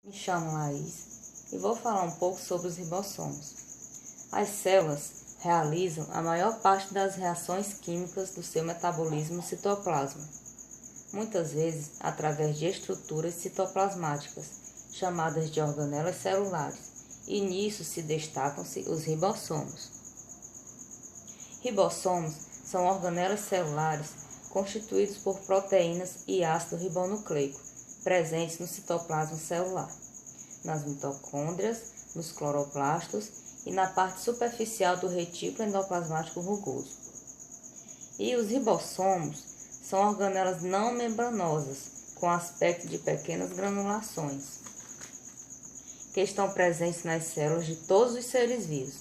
Me chamo Laís e vou falar um pouco sobre os ribossomos. As células realizam a maior parte das reações químicas do seu metabolismo no citoplasma, muitas vezes através de estruturas citoplasmáticas, chamadas de organelas celulares, e nisso se destacam-se os ribossomos. Ribossomos são organelas celulares constituídos por proteínas e ácido ribonucleico, presentes no citoplasma celular, nas mitocôndrias, nos cloroplastos e na parte superficial do retículo endoplasmático rugoso. E os ribossomos são organelas não membranosas, com aspecto de pequenas granulações, que estão presentes nas células de todos os seres vivos,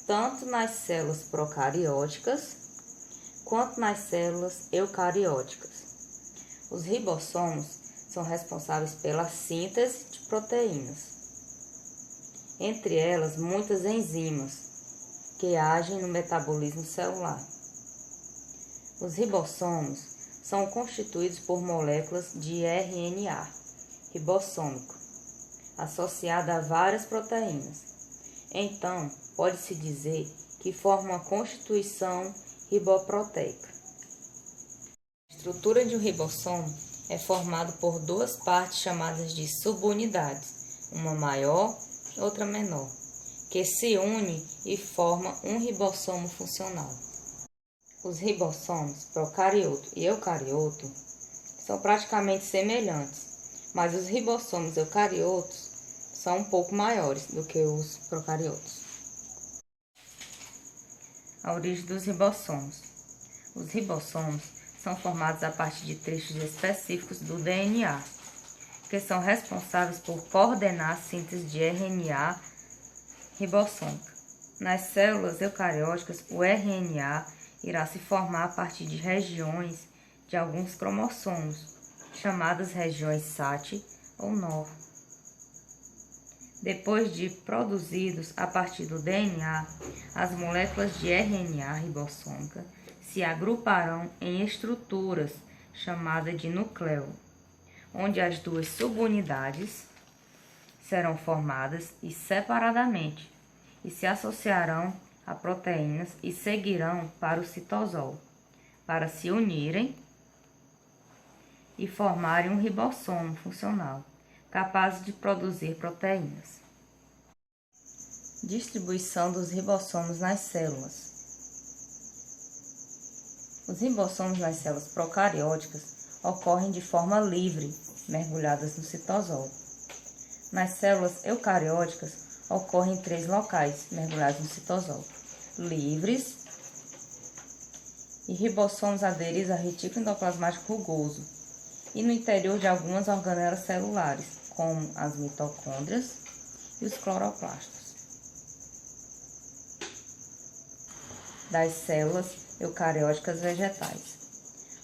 tanto nas células procarióticas quanto nas células eucarióticas. Os ribossomos são responsáveis pela síntese de proteínas, entre elas muitas enzimas que agem no metabolismo celular. Os ribossomos são constituídos por moléculas de RNA ribossômico, associada a várias proteínas. Então, pode-se dizer que formam uma constituição riboproteica. A estrutura de um ribossomo é formado por duas partes chamadas de subunidades, uma maior e outra menor, que se unem e formam um ribossomo funcional. Os ribossomos procarioto e eucarioto são praticamente semelhantes, mas os ribossomos eucariotos são um pouco maiores do que os procariotos. A origem dos ribossomos. Os ribossomos são formados a partir de trechos específicos do DNA, que são responsáveis por coordenar a síntese de RNA ribossômica. Nas células eucarióticas, o RNA irá se formar a partir de regiões de alguns cromossomos, chamadas regiões SAT ou NOR. Depois de produzidos a partir do DNA, as moléculas de RNA ribossômica se agruparão em estruturas chamadas de núcleo, onde as duas subunidades serão formadas e separadamente e se associarão a proteínas e seguirão para o citosol, para se unirem e formarem um ribossomo funcional, capaz de produzir proteínas. Distribuição dos ribossomos nas células. Os ribossomos nas células procarióticas ocorrem de forma livre, mergulhadas no citosol. Nas células eucarióticas ocorrem em 3 locais, mergulhados no citosol: livres e ribossomos aderidos ao retículo endoplasmático rugoso e no interior de algumas organelas celulares, como as mitocôndrias e os cloroplastos. Das células eucarióticas vegetais.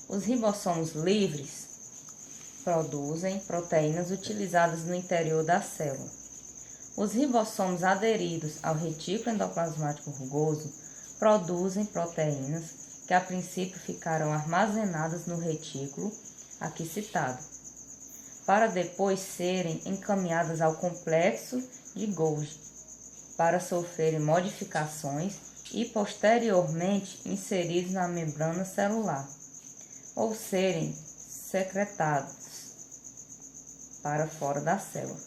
Os ribossomos livres produzem proteínas utilizadas no interior da célula. Os ribossomos aderidos ao retículo endoplasmático rugoso produzem proteínas que a princípio ficarão armazenadas no retículo aqui citado, para depois serem encaminhadas ao complexo de Golgi para sofrerem modificações e posteriormente inseridos na membrana celular ou serem secretados para fora da célula,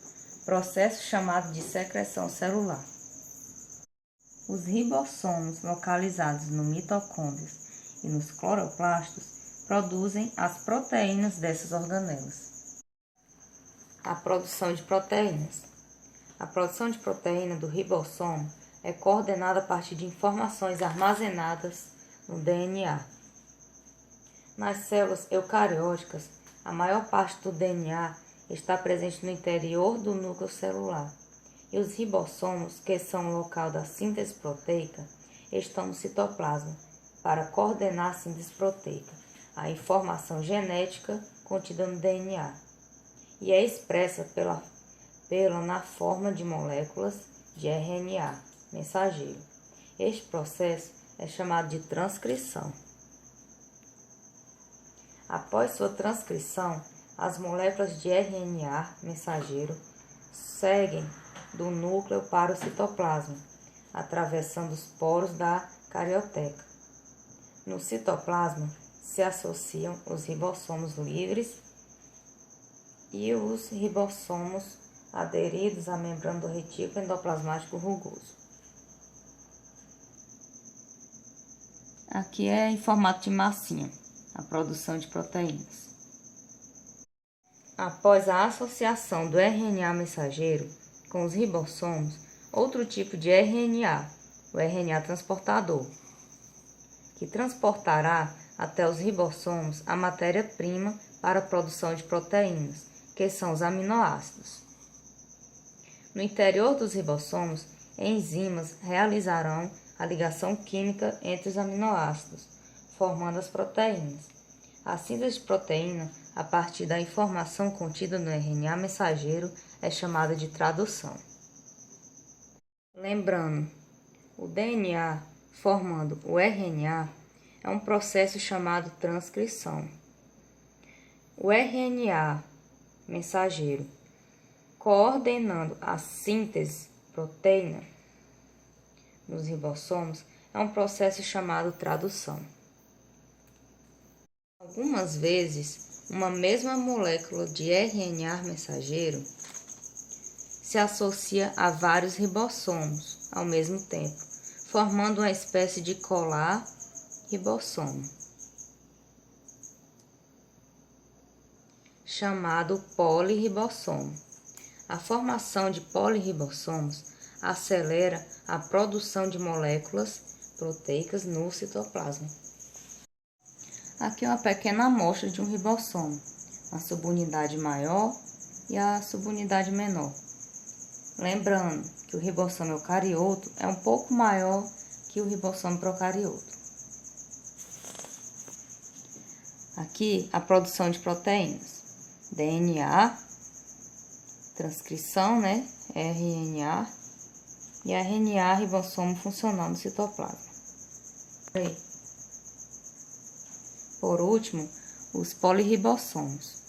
processo chamado de secreção celular. Os ribossomos localizados no mitocôndrias e nos cloroplastos produzem as proteínas dessas organelas. A produção de proteínas. A produção de proteína do ribossomo é coordenada a partir de informações armazenadas no DNA. Nas células eucarióticas, a maior parte do DNA está presente no interior do núcleo celular, e os ribossomos, que são o local da síntese proteica, estão no citoplasma para coordenar a síntese proteica, a informação genética contida no DNA, e é expressa pela na forma de moléculas de RNA mensageiro. Este processo é chamado de transcrição. Após sua transcrição, as moléculas de RNA mensageiro seguem do núcleo para o citoplasma, atravessando os poros da carioteca. No citoplasma se associam os ribossomos livres e os ribossomos aderidos à membrana do retículo endoplasmático rugoso. Aqui é em formato de massinha, a produção de proteínas. Após a associação do RNA mensageiro com os ribossomos, outro tipo de RNA, o RNA transportador, que transportará até os ribossomos a matéria-prima para a produção de proteínas, que são os aminoácidos. No interior dos ribossomos, enzimas realizarão a ligação química entre os aminoácidos, formando as proteínas. A síntese de proteína, a partir da informação contida no RNA mensageiro, é chamada de tradução. Lembrando, o DNA formando o RNA é um processo chamado transcrição. O RNA mensageiro, coordenando a síntese proteína nos ribossomos, é um processo chamado tradução. Algumas vezes, uma mesma molécula de RNA mensageiro se associa a vários ribossomos ao mesmo tempo, formando uma espécie de colar ribossomo, chamado polirribossomo. A formação de polirribossomos acelera a produção de moléculas proteicas no citoplasma. Aqui é uma pequena amostra de um ribossomo, a subunidade maior e a subunidade menor. Lembrando que o ribossomo eucarioto é um pouco maior que o ribossomo procarioto. Aqui a produção de proteínas, DNA, transcrição, RNA e RNA, ribossomo funcional no citoplasma. Por último, os polirribossomos.